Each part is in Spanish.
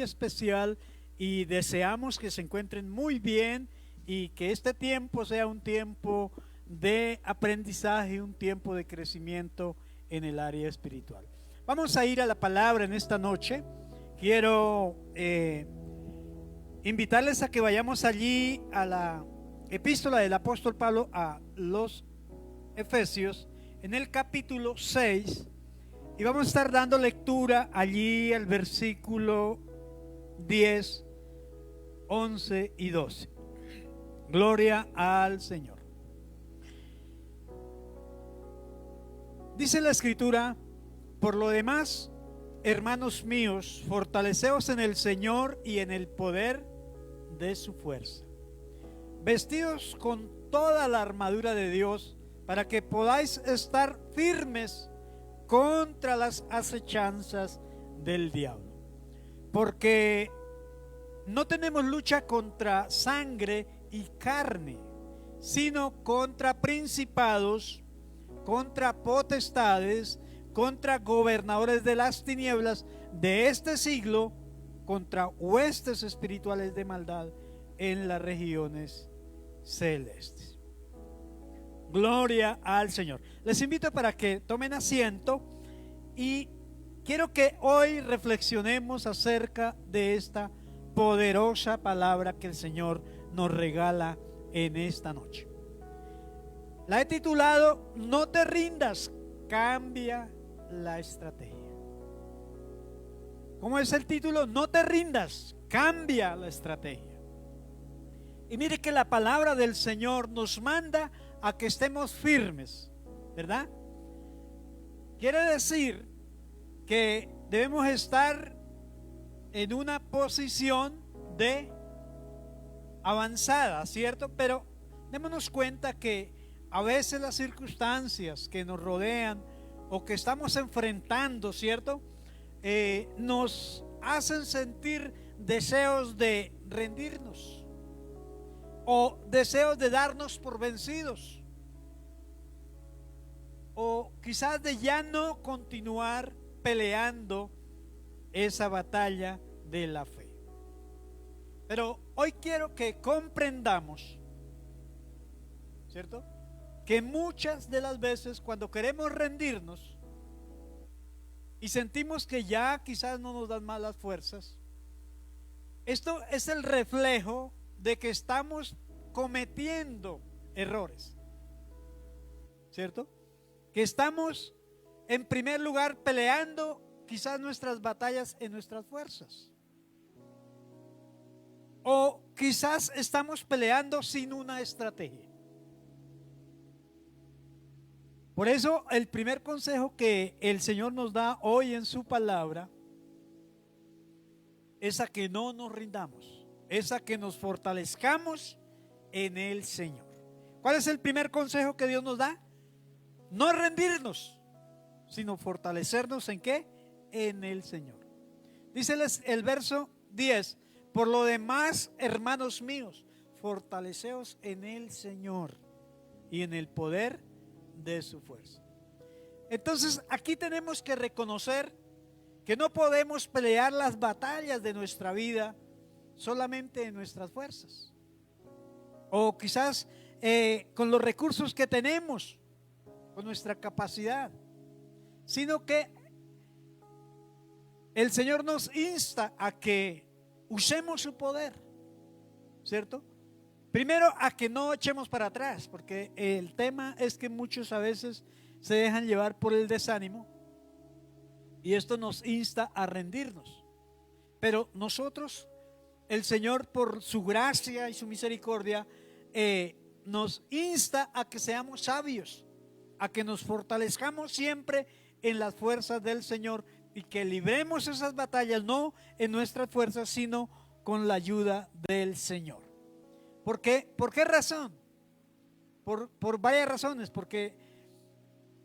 especial y deseamos que se encuentren muy bien y que este tiempo sea un tiempo de aprendizaje, un tiempo de crecimiento en el área espiritual. Vamos a ir a la palabra en esta noche. Quiero invitarles a que vayamos allí a la epístola del apóstol Pablo a los Efesios en el capítulo 6 y vamos a estar dando lectura allí al versículo 10, 11 y 12. Gloria al Señor. Dice la Escritura: por lo demás, hermanos míos, fortaleceos en el Señor y en el poder de su fuerza, vestidos con toda la armadura de Dios, para que podáis estar firmes contra las acechanzas del diablo. Porque no tenemos lucha contra sangre y carne, sino contra principados, contra potestades, contra gobernadores de las tinieblas de este siglo, contra huestes espirituales de maldad en las regiones celestes. Gloria al Señor. Les invito para que tomen asiento y quiero que hoy reflexionemos acerca de esta poderosa palabra que el Señor nos regala en esta noche. La he titulado: no te rindas, cambia la estrategia. ¿Cómo es el título? No te rindas, cambia la estrategia. Y mire que la palabra del Señor nos manda a que estemos firmes, ¿verdad? Quiere decir que debemos estar en una posición de avanzada, ¿cierto? Pero démonos cuenta que a veces las circunstancias que nos rodean o que estamos enfrentando, ¿cierto? Nos hacen sentir deseos de rendirnos o deseos de darnos por vencidos, o quizás de ya no continuar peleando esa batalla de la fe. Pero hoy quiero que comprendamos, ¿cierto?, que muchas de las veces cuando queremos rendirnos y sentimos que ya quizás no nos dan más las fuerzas, esto es el reflejo de que estamos cometiendo errores, ¿cierto? Que estamos en primer lugar peleando quizás nuestras batallas en nuestras fuerzas, o quizás estamos peleando sin una estrategia. Por eso el primer consejo que el Señor nos da hoy en su palabra es a que no nos rindamos, es a que nos fortalezcamos en el Señor. ¿Cuál es el primer consejo que Dios nos da? No rendirnos, sino fortalecernos ¿en qué? En el Señor. Dice el verso 10: por lo demás, hermanos míos, fortaleceos en el Señor y en el poder de su fuerza. Entonces aquí tenemos que reconocer que no podemos pelear las batallas de nuestra vida solamente en nuestras fuerzas, o quizás con los recursos que tenemos, con nuestra capacidad, sino que el Señor nos insta a que usemos su poder, ¿cierto? Primero, a que no echemos para atrás, porque el tema es que muchos a veces se dejan llevar por el desánimo y esto nos insta a rendirnos. Pero nosotros, el Señor, por su gracia y su misericordia, nos insta a que seamos sabios, a que nos fortalezcamos siempre en las fuerzas del Señor y que libremos esas batallas no en nuestras fuerzas, sino con la ayuda del Señor. ¿Por qué? ¿Por qué razón? Por varias razones. Porque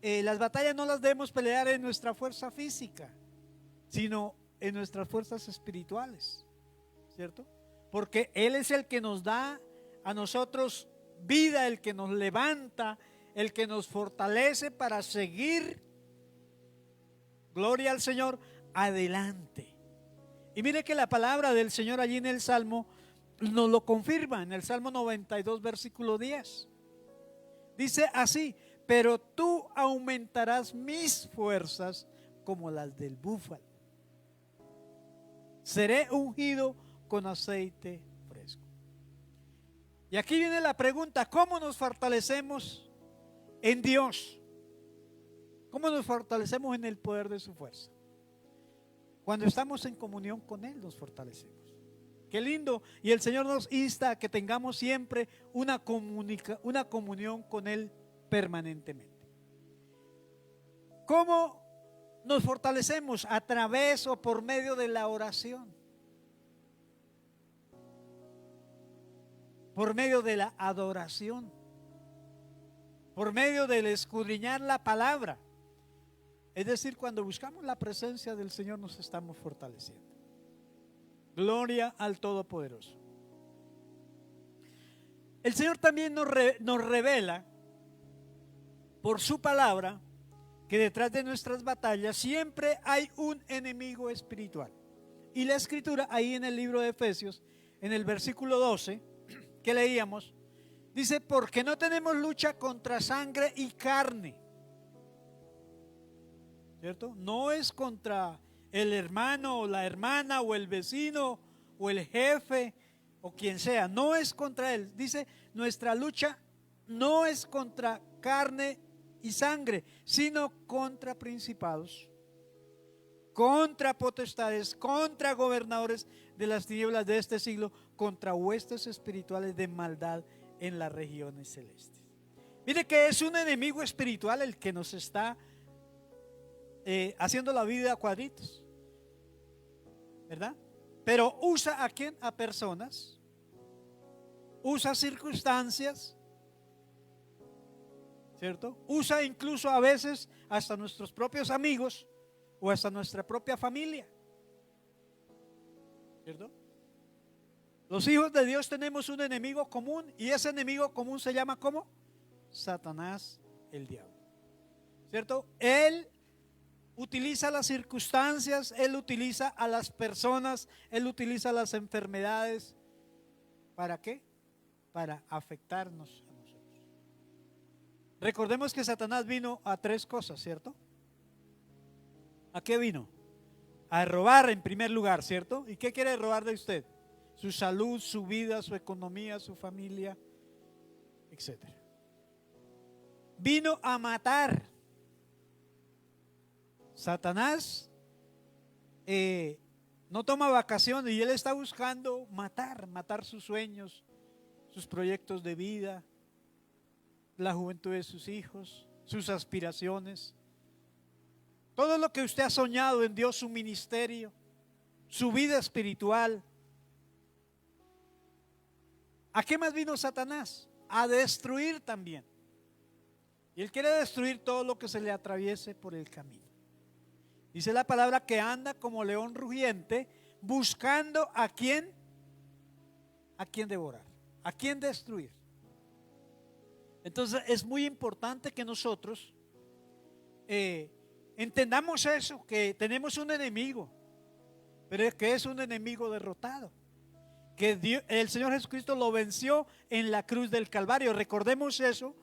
las batallas no las debemos pelear en nuestra fuerza física, sino en nuestras fuerzas espirituales, ¿cierto? Porque Él es el que nos da a nosotros vida, el que nos levanta, el que nos fortalece para seguir, gloria al Señor, adelante. Y mire que la palabra del Señor allí en el Salmo nos lo confirma, en el Salmo 92, versículo 10. Dice así: pero tú aumentarás mis fuerzas como las del búfalo. Seré ungido con aceite fresco. Y aquí viene la pregunta: ¿cómo nos fortalecemos en Dios? ¿Cómo nos fortalecemos en el poder de su fuerza? Cuando estamos en comunión con Él nos fortalecemos. Qué lindo. Y el Señor nos insta a que tengamos siempre una comunión con Él permanentemente. ¿Cómo nos fortalecemos? A través o por medio de la oración, por medio de la adoración, por medio del escudriñar la palabra. Es decir, cuando buscamos la presencia del Señor nos estamos fortaleciendo. Gloria al Todopoderoso. El Señor también nos revela por su palabra que detrás de nuestras batallas siempre hay un enemigo espiritual. Y la escritura ahí en el libro de Efesios, en el versículo 12 que leíamos, dice: porque no tenemos lucha contra sangre y carne. ¿Cierto? No es contra el hermano o la hermana o el vecino o el jefe o quien sea, no es contra él. Dice: nuestra lucha no es contra carne y sangre, sino contra principados, contra potestades, contra gobernadores de las tinieblas de este siglo, contra huestes espirituales de maldad en las regiones celestes. Mire que es un enemigo espiritual el que nos está haciendo la vida a cuadritos, ¿verdad? Pero usa ¿a quién? A personas, usa circunstancias, ¿cierto? Usa incluso a veces hasta nuestros propios amigos o hasta nuestra propia familia, ¿cierto? Los hijos de Dios tenemos un enemigo común, y ese enemigo común se llama ¿cómo? Satanás, el diablo, ¿cierto? Él utiliza las circunstancias, él utiliza a las personas, él utiliza las enfermedades. ¿Para qué? Para afectarnos a nosotros. Recordemos que Satanás vino a tres cosas, ¿cierto? ¿A qué vino? A robar en primer lugar, ¿cierto? ¿Y qué quiere robar de usted? Su salud, su vida, su economía, su familia, etcétera. Vino a matar. Satanás no toma vacaciones y él está buscando matar sus sueños, sus proyectos de vida, la juventud de sus hijos, sus aspiraciones, todo lo que usted ha soñado en Dios, su ministerio, su vida espiritual. ¿A qué más vino Satanás? A destruir también. Y él quiere destruir todo lo que se le atraviese por el camino. Dice la palabra que anda como león rugiente buscando a quién devorar, a quién destruir. Entonces es muy importante que nosotros entendamos eso, que tenemos un enemigo, pero que es un enemigo derrotado, que Dios, el Señor Jesucristo lo venció en la cruz del Calvario. Recordemos eso,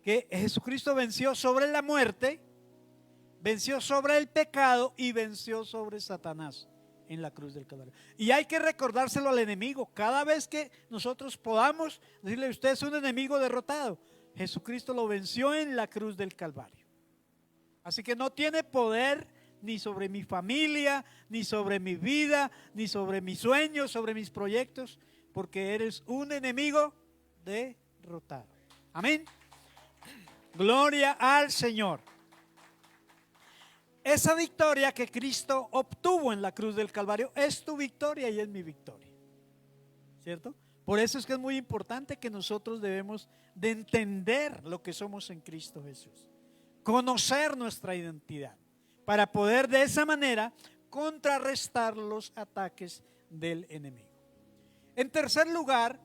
que Jesucristo venció sobre la muerte, venció sobre el pecado y venció sobre Satanás en la cruz del Calvario. Y hay que recordárselo al enemigo cada vez que nosotros podamos decirle: usted es un enemigo derrotado. Jesucristo lo venció en la cruz del Calvario. Así que no tiene poder ni sobre mi familia, ni sobre mi vida, ni sobre mis sueños, sobre mis proyectos, porque eres un enemigo derrotado. Amén. Gloria al Señor. Esa victoria que Cristo obtuvo en la cruz del Calvario es tu victoria y es mi victoria, ¿cierto? Por eso es que es muy importante que nosotros debemos de entender lo que somos en Cristo Jesús, conocer nuestra identidad, para poder de esa manera contrarrestar los ataques del enemigo. En tercer lugar,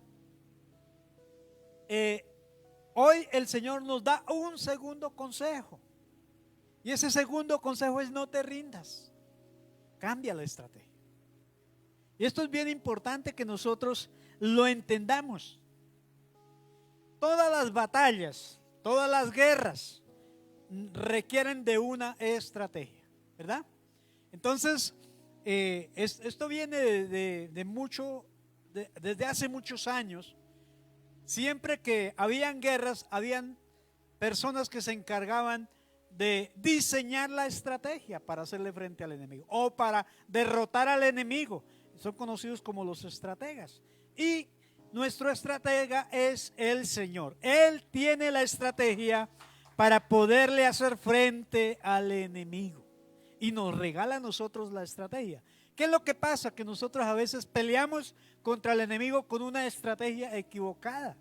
hoy el Señor nos da un segundo consejo. Y ese segundo consejo es: no te rindas, cambia la estrategia. Y esto es bien importante que nosotros lo entendamos. Todas las batallas, todas las guerras requieren de una estrategia, ¿verdad? Entonces, esto viene desde hace muchos años. Siempre que habían guerras, habían personas que se encargaban de diseñar la estrategia para hacerle frente al enemigo o para derrotar al enemigo. Son conocidos como los estrategas. Y nuestro estratega es el Señor. Él tiene la estrategia para poderle hacer frente al enemigo y nos regala a nosotros la estrategia. ¿Qué es lo que pasa? Que nosotros a veces peleamos contra el enemigo con una estrategia equivocada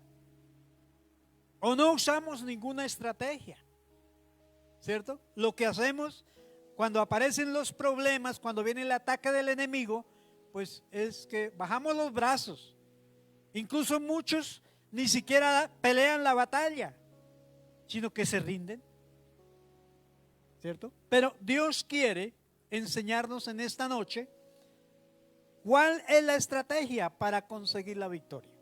o no usamos ninguna estrategia, ¿cierto? Lo que hacemos cuando aparecen los problemas, cuando viene el ataque del enemigo, pues es que bajamos los brazos. Incluso muchos ni siquiera pelean la batalla, sino que se rinden, ¿cierto? Pero Dios quiere enseñarnos en esta noche cuál es la estrategia para conseguir la victoria.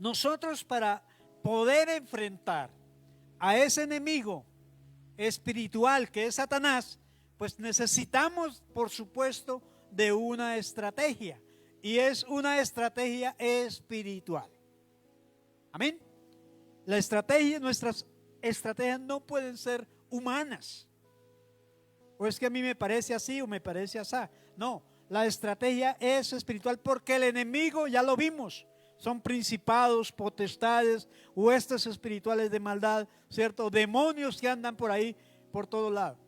Nosotros, para poder enfrentar a ese enemigo espiritual que es Satanás, pues necesitamos, por supuesto, de una estrategia, y es una estrategia espiritual. Amén. Nuestras estrategias no pueden ser humanas. O es que a mí me parece así o me parece así. No, la estrategia es espiritual, porque el enemigo, ya lo vimos, son principados, potestades, huestes espirituales de maldad, ¿cierto? Demonios que andan por ahí, por todo lado,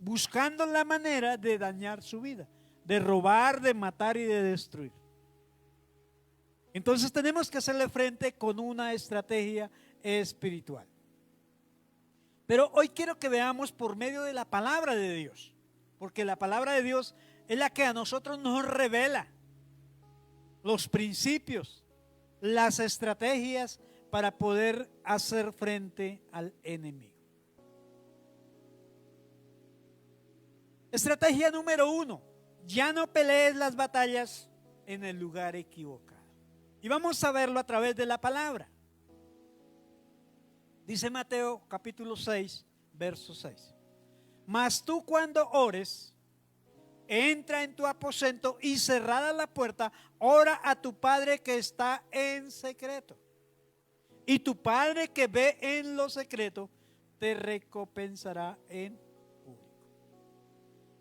buscando la manera de dañar su vida, de robar, de matar y de destruir. Entonces tenemos que hacerle frente con una estrategia espiritual. Pero hoy quiero que veamos por medio de la palabra de Dios, porque la palabra de Dios es la que a nosotros nos revela los principios, las estrategias para poder hacer frente al enemigo. Estrategia número 1: ya no pelees las batallas en el lugar equivocado. Y vamos a verlo a través de la palabra. Dice Mateo capítulo 6, verso 6. Mas tú, cuando ores, entra en tu aposento y, cerrada la puerta, ora a tu Padre que está en secreto. Y tu Padre que ve en lo secreto te recompensará en público.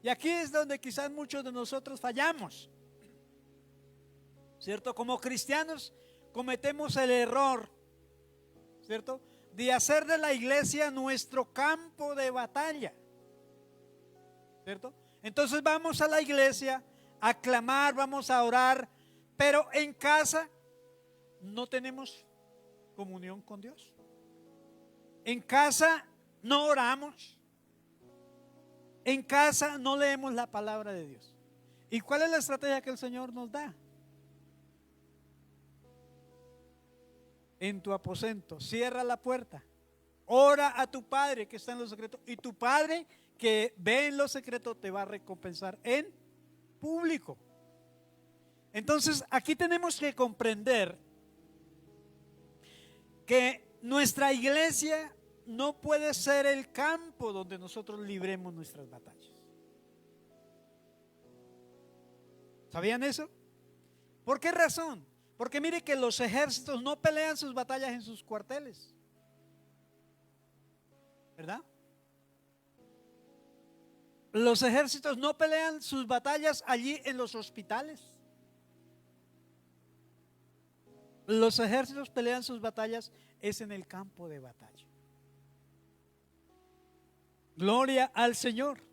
Y aquí es donde quizás muchos de nosotros fallamos, ¿cierto? Como cristianos cometemos el error, ¿cierto?, de hacer de la iglesia nuestro campo de batalla, ¿cierto? Entonces vamos a la iglesia a clamar, vamos a orar, pero en casa no tenemos comunión con Dios. En casa no oramos. En casa no leemos la palabra de Dios. ¿Y cuál es la estrategia que el Señor nos da? En tu aposento, cierra la puerta, ora a tu Padre que está en lo secreto, y tu Padre que ve en lo secreto te va a recompensar en público. Entonces aquí tenemos que comprender que nuestra iglesia no puede ser el campo donde nosotros libremos nuestras batallas. ¿Sabían eso? ¿Por qué razón? Porque mire que los ejércitos no pelean sus batallas en sus cuarteles, ¿verdad? Los ejércitos no pelean sus batallas allí en los hospitales. Los ejércitos pelean sus batallas es en el campo de batalla. Gloria al Señor.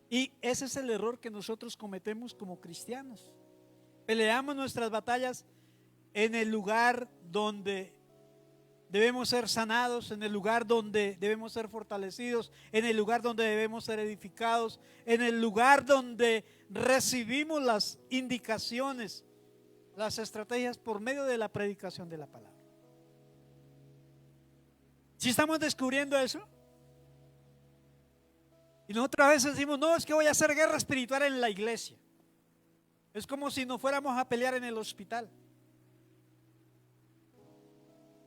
Y ese es el error que nosotros cometemos como cristianos. Peleamos nuestras batallas en el lugar donde debemos ser sanados, en el lugar donde debemos ser fortalecidos, en el lugar donde debemos ser edificados, en el lugar donde recibimos las indicaciones, las estrategias por medio de la predicación de la palabra. ¿Sí estamos descubriendo eso? Y nosotros a veces decimos, no, es que voy a hacer guerra espiritual en la iglesia. Es como si nos fuéramos a pelear en el hospital.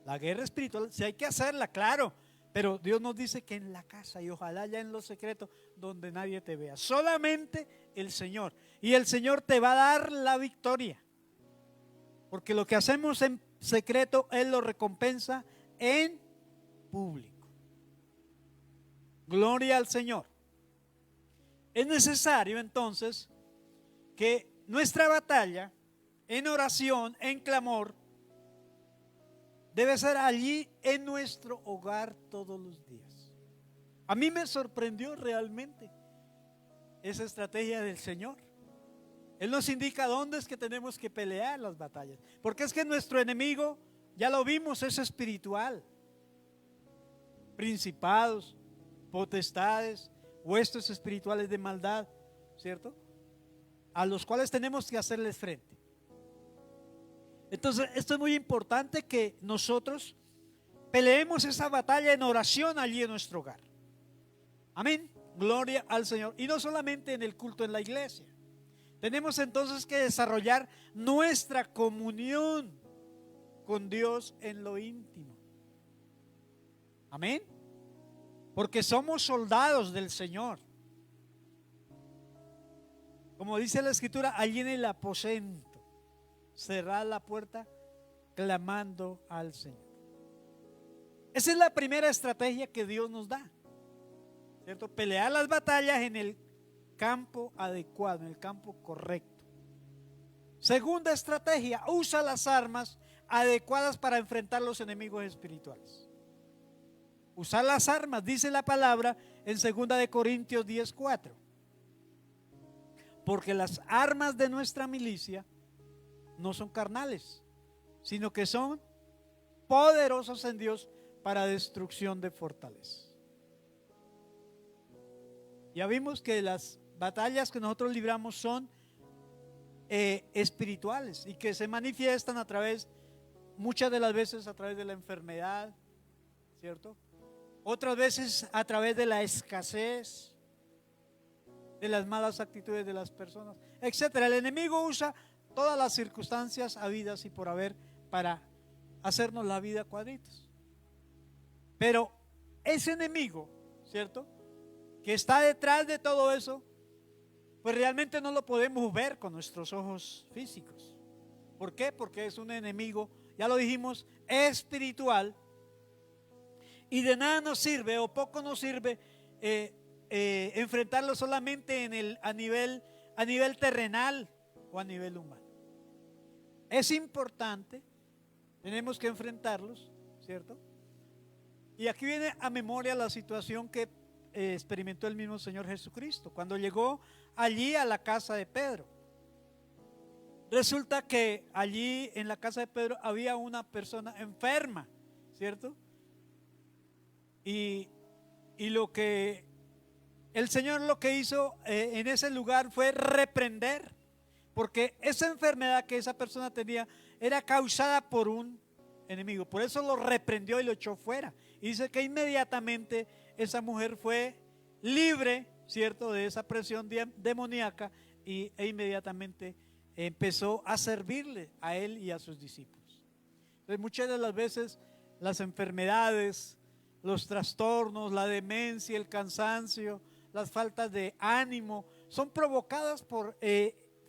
La guerra espiritual, si hay que hacerla, claro, pero Dios nos dice que en la casa y ojalá ya en lo secreto donde nadie te vea, solamente el Señor. Y el Señor te va a dar la victoria, porque lo que hacemos en secreto Él lo recompensa en público. Gloria al Señor. Es necesario entonces que nuestra batalla en oración, en clamor, debe ser allí en nuestro hogar todos los días. A mí me sorprendió realmente esa estrategia del Señor. Él nos indica dónde es que tenemos que pelear las batallas, porque es que nuestro enemigo, ya lo vimos, es espiritual. Principados, potestades, huestes espirituales de maldad, ¿cierto? A los cuales tenemos que hacerles frente. Entonces, esto es muy importante, que nosotros peleemos esa batalla en oración allí en nuestro hogar. Amén. Gloria al Señor. Y no solamente en el culto en la iglesia. Tenemos entonces que desarrollar nuestra comunión con Dios en lo íntimo. Amén. Porque somos soldados del Señor. Como dice la Escritura, allí en el aposento, cerrar la puerta clamando al Señor. Esa es la primera estrategia que Dios nos da, ¿cierto? Pelear las batallas en el campo adecuado, en el campo correcto. Segunda estrategia, usa las armas adecuadas para enfrentar los enemigos espirituales. Usar las armas, dice la palabra en 2 Corintios 10:4. Porque las armas de nuestra milicia no son carnales, sino que son poderosas en Dios para destrucción de fortalezas. Ya vimos que las batallas que nosotros libramos son espirituales y que se manifiestan a través, muchas de las veces a través de la enfermedad, ¿cierto? Otras veces a través de la escasez, de las malas actitudes de las personas, etcétera. El enemigo usa todas las circunstancias habidas y por haber para hacernos la vida cuadritos. Pero ese enemigo, ¿cierto?, que está detrás de todo eso, pues realmente no lo podemos ver con nuestros ojos físicos. ¿Por qué? Porque es un enemigo, ya lo dijimos, espiritual, y de nada nos sirve o poco nos sirve enfrentarlo solamente a nivel terrenal o a nivel humano. Es importante, tenemos que enfrentarlos, ¿cierto? Y aquí viene a memoria la situación que experimentó el mismo Señor Jesucristo cuando llegó allí a la casa de Pedro. Resulta que allí en la casa de Pedro había una persona enferma, ¿cierto? Y lo que el Señor lo que hizo en ese lugar fue reprender, porque esa enfermedad que esa persona tenía era causada por un enemigo. Por eso lo reprendió y lo echó fuera. Y dice que inmediatamente esa mujer fue libre, ¿cierto?, de esa presión demoníaca e inmediatamente empezó a servirle a él y a sus discípulos. Entonces, muchas de las veces las enfermedades, los trastornos, la demencia, el cansancio, las faltas de ánimo son provocadas por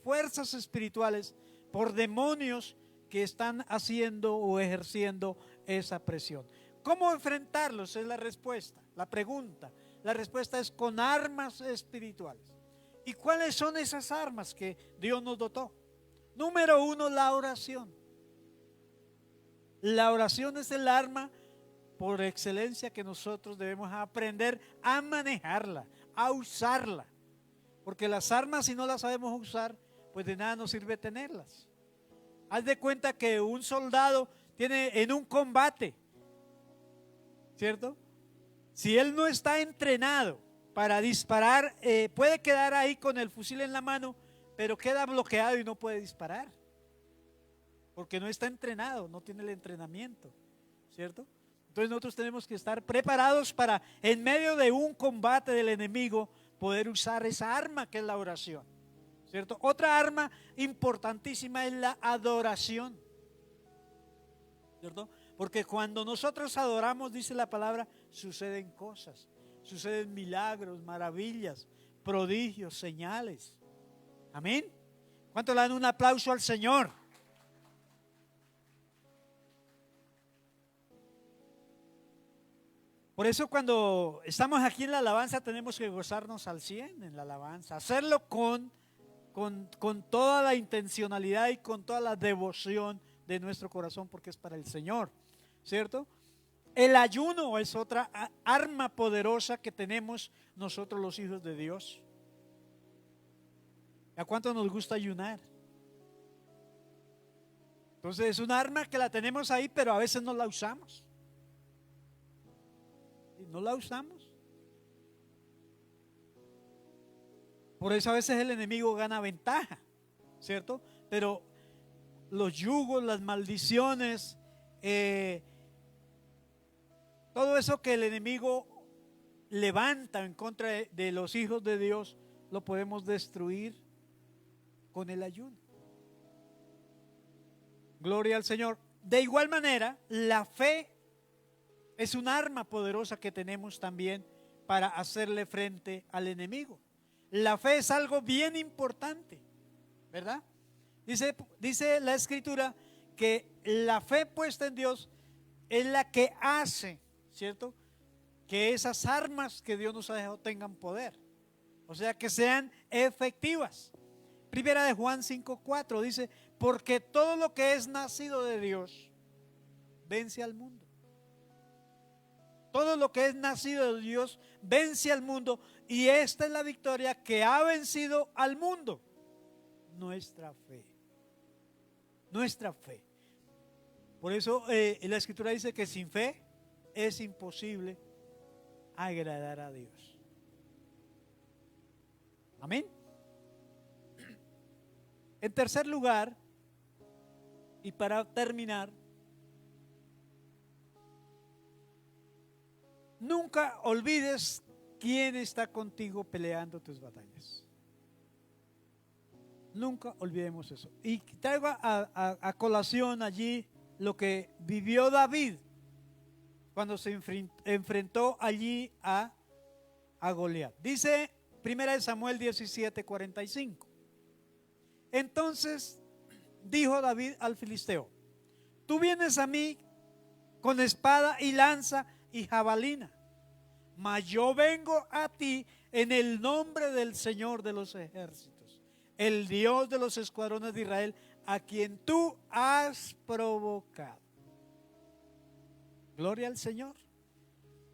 fuerzas espirituales, por demonios que están haciendo o ejerciendo esa presión. ¿Cómo enfrentarlos? Es la respuesta, la pregunta. La respuesta es con armas espirituales. ¿Y cuáles son esas armas que Dios nos dotó? Número uno, la oración. La oración es el arma por excelencia que nosotros debemos aprender a manejarla, a usarla. Porque las armas, si no las sabemos usar, pues de nada nos sirve tenerlas. Haz de cuenta que un soldado tiene en un combate, ¿cierto? Si él no está entrenado para disparar, puede quedar ahí con el fusil en la mano, pero queda bloqueado y no puede disparar, porque no está entrenado, no tiene el entrenamiento, ¿cierto? Entonces nosotros tenemos que estar preparados para, en medio de un combate del enemigo, poder usar esa arma que es la oración, ¿cierto? ¿cierto? Otra arma importantísima es la adoración, ¿cierto? Porque cuando nosotros adoramos, dice la palabra, suceden cosas, suceden milagros, maravillas, prodigios, señales. Amén. ¿Cuánto le dan un aplauso al Señor? Por eso cuando estamos aquí en la alabanza tenemos que gozarnos al 100 en la alabanza, hacerlo con toda la intencionalidad y con toda la devoción de nuestro corazón, porque es para el Señor, ¿cierto? El ayuno es otra arma poderosa que tenemos nosotros los hijos de Dios. ¿A cuánto nos gusta ayunar? Entonces es un arma que la tenemos ahí, pero a veces no la usamos. No la usamos. Por eso a veces el enemigo gana ventaja, ¿cierto? Pero los yugos, las maldiciones, todo eso que el enemigo levanta en contra de los hijos de Dios, lo podemos destruir con el ayuno. Gloria al Señor. De igual manera, la fe es un arma poderosa que tenemos también para hacerle frente al enemigo. La fe es algo bien importante, ¿verdad? Dice la Escritura que la fe puesta en Dios es la que hace, ¿cierto?, que esas armas que Dios nos ha dejado tengan poder, o sea, que sean efectivas. Primera de Juan 5:4 dice: porque todo lo que es nacido de Dios vence al mundo. Todo lo que es nacido de Dios vence al mundo, y esta es la victoria que ha vencido al mundo: nuestra fe. Nuestra fe. Por eso la Escritura dice que sin fe es imposible agradar a Dios. Amén. En tercer lugar, y para terminar, nunca olvides quién está contigo peleando tus batallas. Nunca olvidemos eso. Y traigo a colación allí lo que vivió David cuando se enfrentó allí a Goliat. Dice 1 Samuel 17:45. Entonces dijo David al filisteo: tú vienes a mí con espada y lanza y jabalina, mas yo vengo a ti en el nombre del Señor de los ejércitos, el Dios de los escuadrones de Israel, a quien tú has provocado. Gloria al Señor.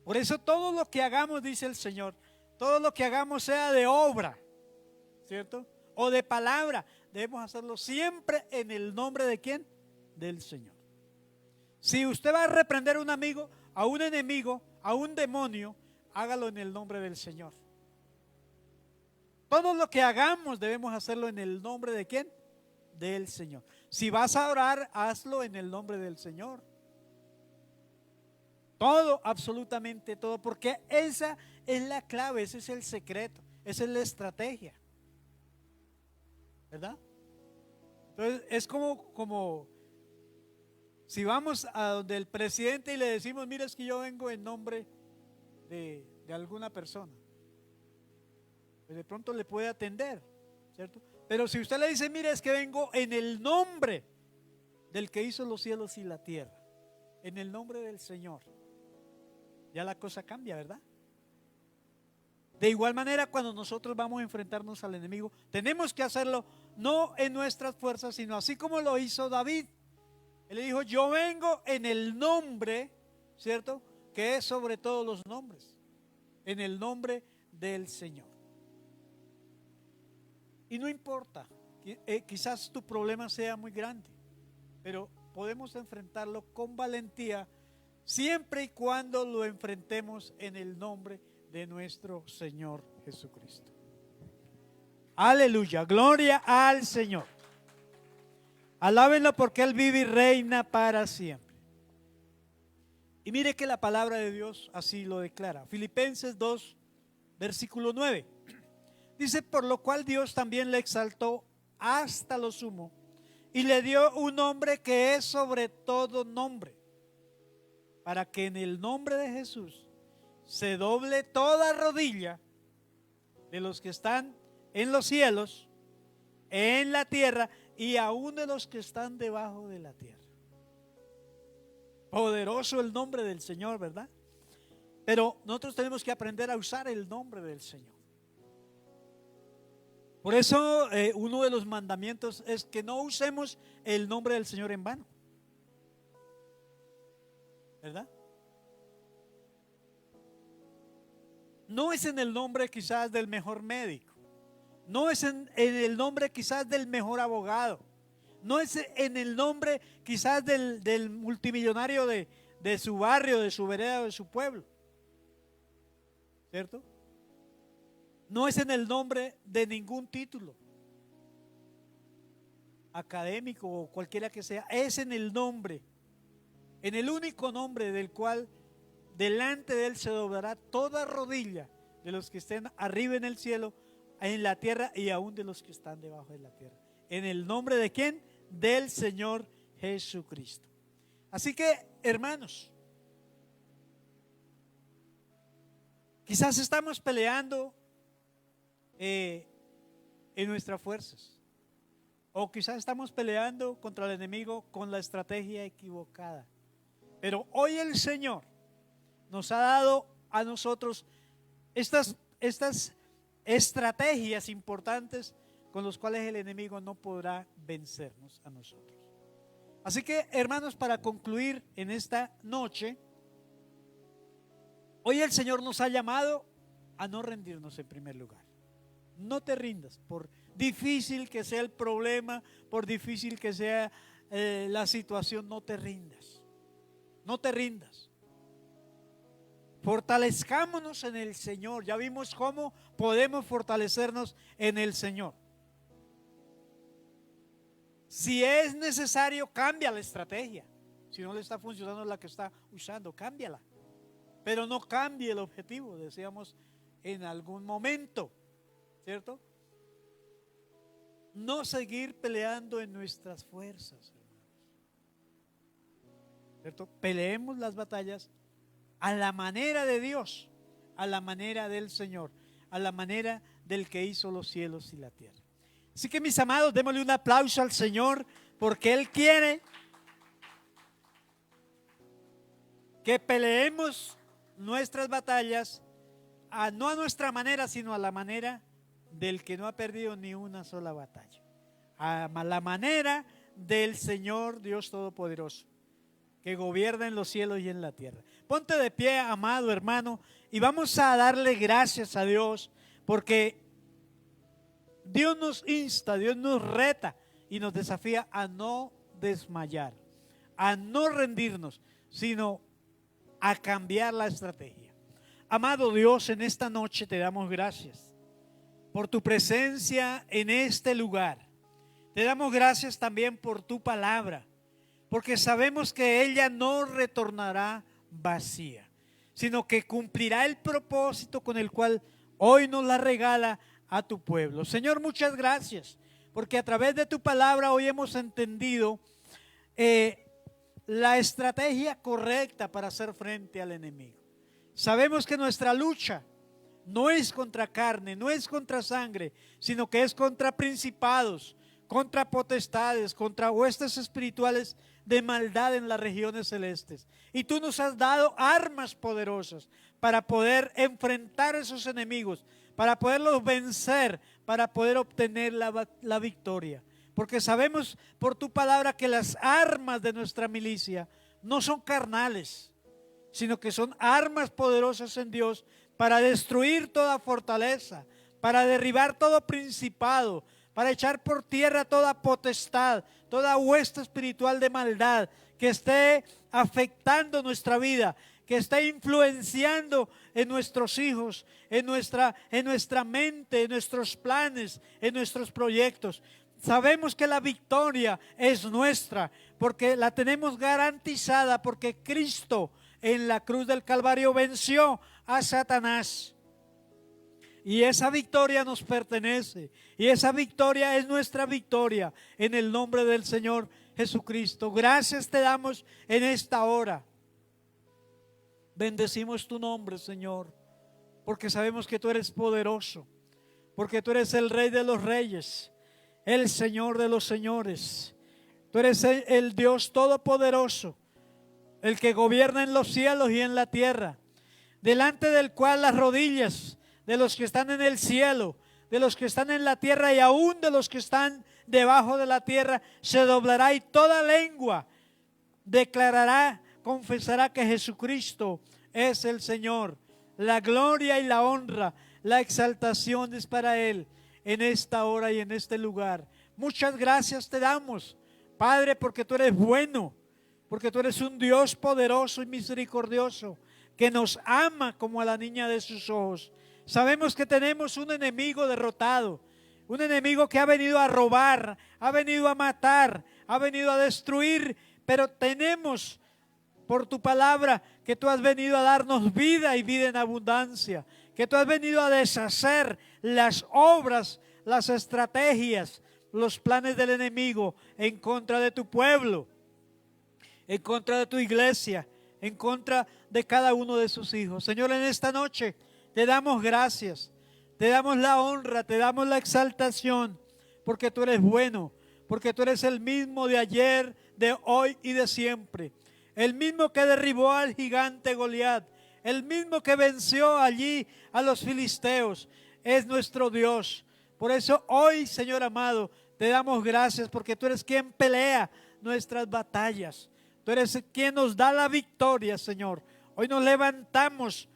Por eso todo lo que hagamos, dice el Señor, todo lo que hagamos, sea de obra, ¿cierto?, o de palabra, debemos hacerlo siempre en el nombre de ¿quién? Del Señor. Si usted va a reprender a un amigo, a un enemigo, a un demonio, hágalo en el nombre del Señor. Todo lo que hagamos debemos hacerlo en el nombre de ¿quién? Del Señor. Si vas a orar, hazlo en el nombre del Señor. Todo, absolutamente todo, porque esa es la clave, ese es el secreto, esa es la estrategia, ¿verdad? Entonces es como si vamos a donde el presidente y le decimos: mira, es que yo vengo en nombre de alguna persona, pues de pronto le puede atender, ¿cierto? Pero si usted le dice: mira, es que vengo en el nombre del que hizo los cielos y la tierra, en el nombre del Señor, ya la cosa cambia, ¿verdad? De igual manera, cuando nosotros vamos a enfrentarnos al enemigo, tenemos que hacerlo no en nuestras fuerzas, sino así como lo hizo David. Él le dijo: yo vengo en el nombre, ¿cierto?, que es sobre todos los nombres, en el nombre del Señor. Y no importa, quizás tu problema sea muy grande, pero podemos enfrentarlo con valentía, siempre y cuando lo enfrentemos en el nombre de nuestro Señor Jesucristo. Aleluya, gloria al Señor. Alábenlo porque Él vive y reina para siempre. Y mire que la palabra de Dios así lo declara. Filipenses 2, versículo 9. Dice, por lo cual Dios también le exaltó hasta lo sumo y le dio un nombre que es sobre todo nombre, para que en el nombre de Jesús se doble toda rodilla de los que están en los cielos, en la tierra y aún de los que están debajo de la tierra. Poderoso el nombre del Señor, ¿verdad? Pero nosotros tenemos que aprender a usar el nombre del Señor. Por eso uno de los mandamientos es que no usemos el nombre del Señor en vano, ¿verdad? No es en el nombre quizás del mejor médico, no es en el nombre quizás del mejor abogado, no es en el nombre quizás del multimillonario de su barrio, de su vereda, de su pueblo, ¿cierto? No es en el nombre de ningún título académico o cualquiera que sea, es en el nombre, en el único nombre del cual delante de él se doblará toda rodilla de los que estén arriba en el cielo, en la tierra y aún de los que están debajo de la tierra. ¿En el nombre de quién? Del Señor Jesucristo. Así que, hermanos, quizás estamos peleando en nuestras fuerzas, o quizás estamos peleando contra el enemigo con la estrategia equivocada, pero hoy el Señor nos ha dado a nosotros estas estrategias importantes con las cuales el enemigo no podrá vencernos a nosotros. Así que, hermanos, para concluir en esta noche, hoy el Señor nos ha llamado a no rendirnos en primer lugar. No te rindas, por difícil que sea el problema, por difícil que sea la situación, no te rindas. No te rindas. Fortalezcámonos en el Señor. Ya vimos cómo podemos fortalecernos en el Señor. Si es necesario, cambia la estrategia. Si no le está funcionando la que está usando, cámbiala. Pero no cambie el objetivo, decíamos en algún momento, ¿cierto? No seguir peleando en nuestras fuerzas, hermanos, ¿cierto? Peleemos las batallas a la manera de Dios, a la manera del Señor, a la manera del que hizo los cielos y la tierra. Así que, mis amados, démosle un aplauso al Señor, porque Él quiere que peleemos nuestras batallas no a nuestra manera, sino a la manera del que no ha perdido ni una sola batalla, a la manera del Señor Dios Todopoderoso, que gobierna en los cielos y en la tierra. Ponte de pie, amado hermano, y vamos a darle gracias a Dios, porque Dios nos insta, Dios nos reta y nos desafía a no desmayar, a no rendirnos, sino a cambiar la estrategia. Amado Dios, en esta noche te damos gracias por tu presencia en este lugar. Te damos gracias también por tu palabra, porque sabemos que ella no retornará vacía, sino que cumplirá el propósito con el cual hoy nos la regala a tu pueblo. Señor, muchas gracias, porque a través de tu palabra hoy hemos entendido la estrategia correcta para hacer frente al enemigo. Sabemos que nuestra lucha no es contra carne, no es contra sangre, sino que es contra principados, contra potestades, contra huestes espirituales de maldad en las regiones celestes. Y tú nos has dado armas poderosas para poder enfrentar a esos enemigos, para poderlos vencer, para poder obtener la victoria. Porque sabemos por tu palabra que las armas de nuestra milicia no son carnales, sino que son armas poderosas en Dios para destruir toda fortaleza, para derribar todo principado, para echar por tierra toda potestad, toda hueste espiritual de maldad que esté afectando nuestra vida, que esté influenciando en nuestros hijos, en nuestra mente, en nuestros planes, en nuestros proyectos. Sabemos que la victoria es nuestra, porque la tenemos garantizada, porque Cristo en la cruz del Calvario venció a Satanás. Y esa victoria nos pertenece. Y esa victoria es nuestra victoria en el nombre del Señor Jesucristo. Gracias te damos en esta hora. Bendecimos tu nombre, Señor, porque sabemos que tú eres poderoso, porque tú eres el Rey de los reyes, el Señor de los señores. Tú eres el Dios todopoderoso, el que gobierna en los cielos y en la tierra, delante del cual las rodillas de los que están en el cielo, de los que están en la tierra y aún de los que están debajo de la tierra se doblará, y toda lengua declarará, confesará que Jesucristo es el Señor. La gloria y la honra, la exaltación es para Él en esta hora y en este lugar. Muchas gracias te damos, Padre, porque tú eres bueno, porque tú eres un Dios poderoso y misericordioso, que nos ama como a la niña de sus ojos. Sabemos que tenemos un enemigo derrotado, un enemigo que ha venido a robar, ha venido a matar, ha venido a destruir, pero tenemos por tu palabra que tú has venido a darnos vida y vida en abundancia, que tú has venido a deshacer las obras, las estrategias, los planes del enemigo en contra de tu pueblo, en contra de tu iglesia, en contra de cada uno de sus hijos. Señor, en esta noche te damos gracias, te damos la honra, te damos la exaltación, porque tú eres bueno, porque tú eres el mismo de ayer, de hoy y de siempre. El mismo que derribó al gigante Goliat, el mismo que venció allí a los filisteos, es nuestro Dios. Por eso hoy, Señor amado, te damos gracias, porque tú eres quien pelea nuestras batallas. Tú eres quien nos da la victoria, Señor. Hoy nos levantamos,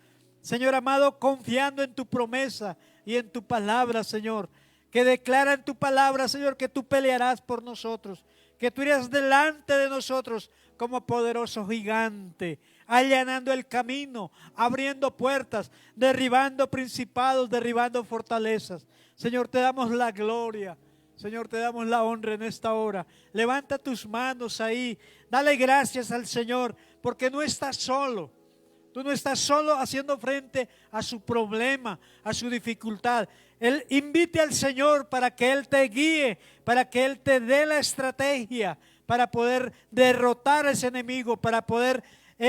Señor amado, confiando en tu promesa y en tu palabra, Señor, que declara en tu palabra, Señor, que tú pelearás por nosotros, que tú irás delante de nosotros como poderoso gigante, allanando el camino, abriendo puertas, derribando principados, derribando fortalezas. Señor, te damos la gloria, Señor, te damos la honra en esta hora. Levanta tus manos ahí, dale gracias al Señor, porque no estás solo. Tú no estás solo haciendo frente a su problema, a su dificultad. Él invite al Señor para que Él te guíe, para que Él te dé la estrategia para poder derrotar a ese enemigo, para poder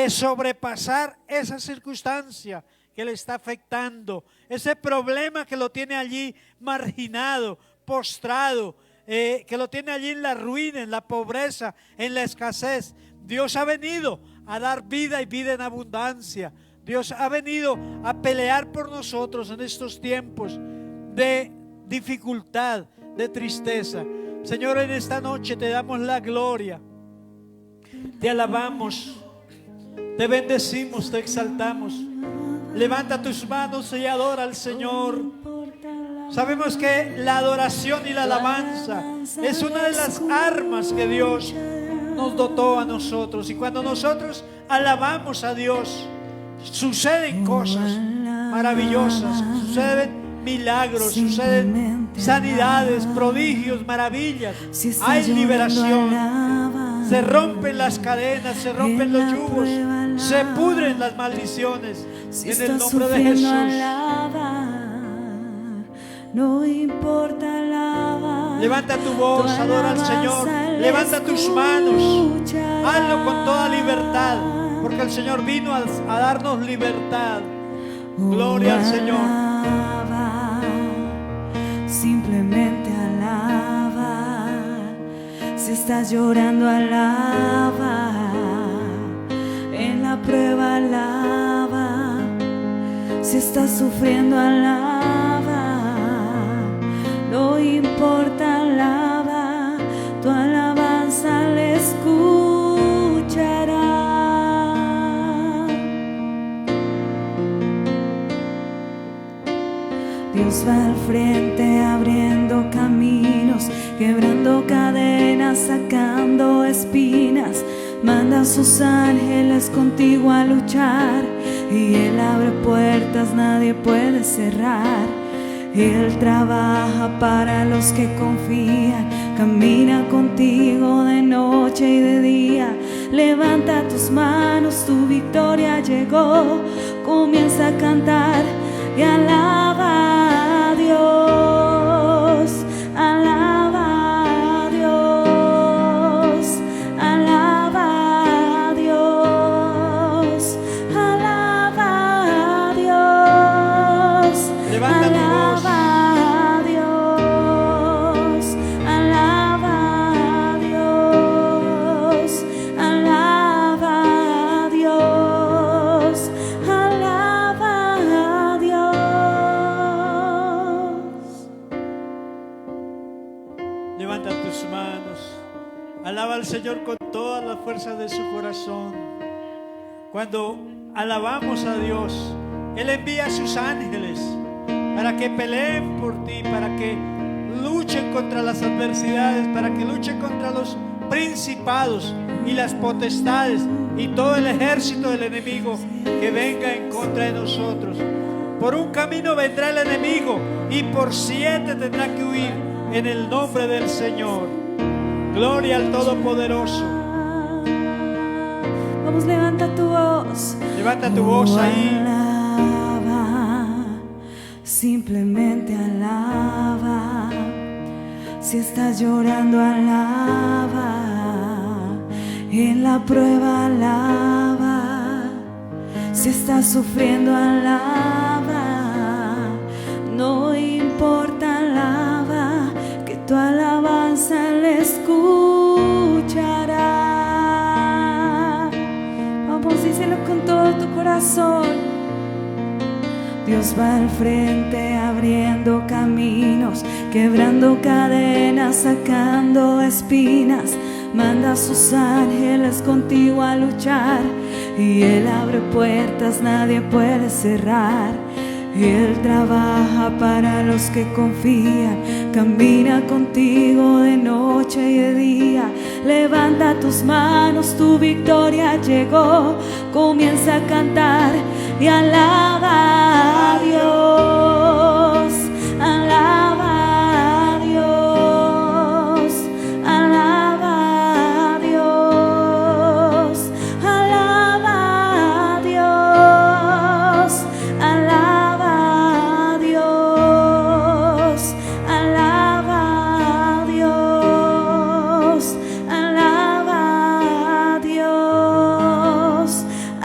sobrepasar esa circunstancia que le está afectando, ese problema que lo tiene allí marginado, postrado, que lo tiene allí en la ruina, en la pobreza, en la escasez. Dios ha venido a dar vida y vida en abundancia. Dios ha venido a pelear por nosotros en estos tiempos de dificultad, de tristeza. Señor, en esta noche te damos la gloria, te alabamos, te bendecimos, te exaltamos. Levanta tus manos y adora al Señor. Sabemos que la adoración y la alabanza es una de las armas que Dios nos dotó a nosotros, y cuando nosotros alabamos a Dios, suceden cosas maravillosas, suceden milagros, suceden sanidades, prodigios, maravillas, hay liberación, se rompen las cadenas, se rompen los yugos, se pudren las maldiciones en el nombre de Jesús. No importa alabar, levanta tu voz, adora al Señor, levanta tus manos, hazlo con toda libertad, porque el Señor vino a darnos libertad. Gloria al Señor. Alaba, simplemente alaba. Si estás llorando, alaba. En la prueba, alaba. Si estás sufriendo, alaba. No importa, alaba, tu alabanza le escuchará. Dios va al frente abriendo caminos, quebrando cadenas, sacando espinas. Manda a sus ángeles contigo a luchar, y Él abre puertas, nadie puede cerrar. Él trabaja para los que confían, camina contigo de noche y de día. Levanta tus manos, tu victoria llegó. Comienza a cantar y alaba. Levanta tus manos. Alaba al Señor con todas las fuerzas de su corazón. Cuando alabamos a Dios, Él envía a sus ángeles para que peleen por ti, para que luchen contra las adversidades, para que luchen contra los principados y las potestades y todo el ejército del enemigo que venga en contra de nosotros. Por un camino vendrá el enemigo y por 7 tendrá que huir en el nombre del Señor. Gloria al Todopoderoso. Vamos, levanta tu voz. Levanta tu voz ahí. Alaba, simplemente alaba. Si estás llorando, alaba. En la prueba, alaba. Si estás sufriendo, alaba. No importa, alaba, que tu alabanza le escuchará. Vamos, díselo con todo tu corazón. Dios va al frente abriendo caminos, quebrando cadenas, sacando espinas. Manda a sus ángeles contigo a luchar, y Él abre puertas, nadie puede cerrar. Y Él trabaja para los que confían, camina contigo de noche y de día. Levanta tus manos, tu victoria llegó. Comienza a cantar y alaba a Dios, alaba a Dios, alaba a Dios, alaba a Dios, alaba a Dios, alaba a Dios, alaba a Dios,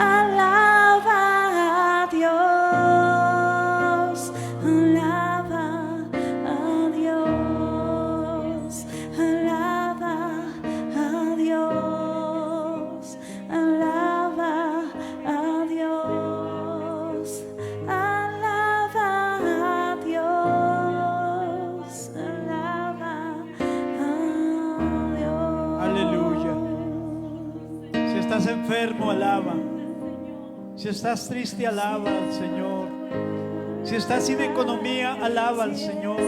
alaba a Dios, alaba a Dios, alaba a Dios, alaba a Dios, alaba a Dios, alaba a Dios. Aleluya. Si estás enfermo, alaba. Si estás triste, alaba al Señor. Si estás sin economía, alaba al Señor.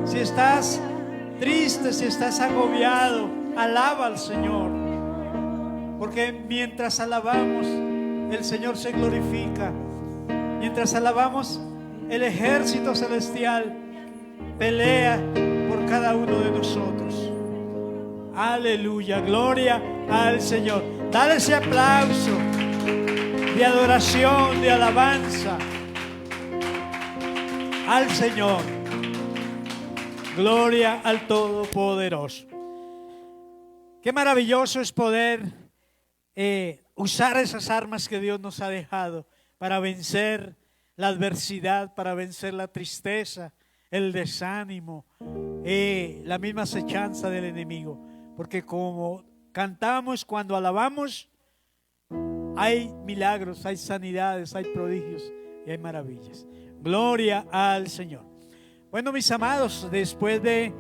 Si estás triste, si estás agobiado, alaba al Señor. Porque mientras alabamos, el Señor se glorifica. Mientras alabamos, el ejército celestial pelea por cada uno de nosotros. Aleluya, gloria al Señor. Dale ese aplauso de adoración, de alabanza al Señor. Gloria al Todopoderoso. Qué maravilloso es poder usar esas armas que Dios nos ha dejado para vencer la adversidad, para vencer la tristeza, el desánimo, la misma acechanza del enemigo. Porque como cantamos, cuando alabamos, hay milagros, hay sanidades, hay prodigios y hay maravillas. Gloria al Señor. Bueno, mis amados, después de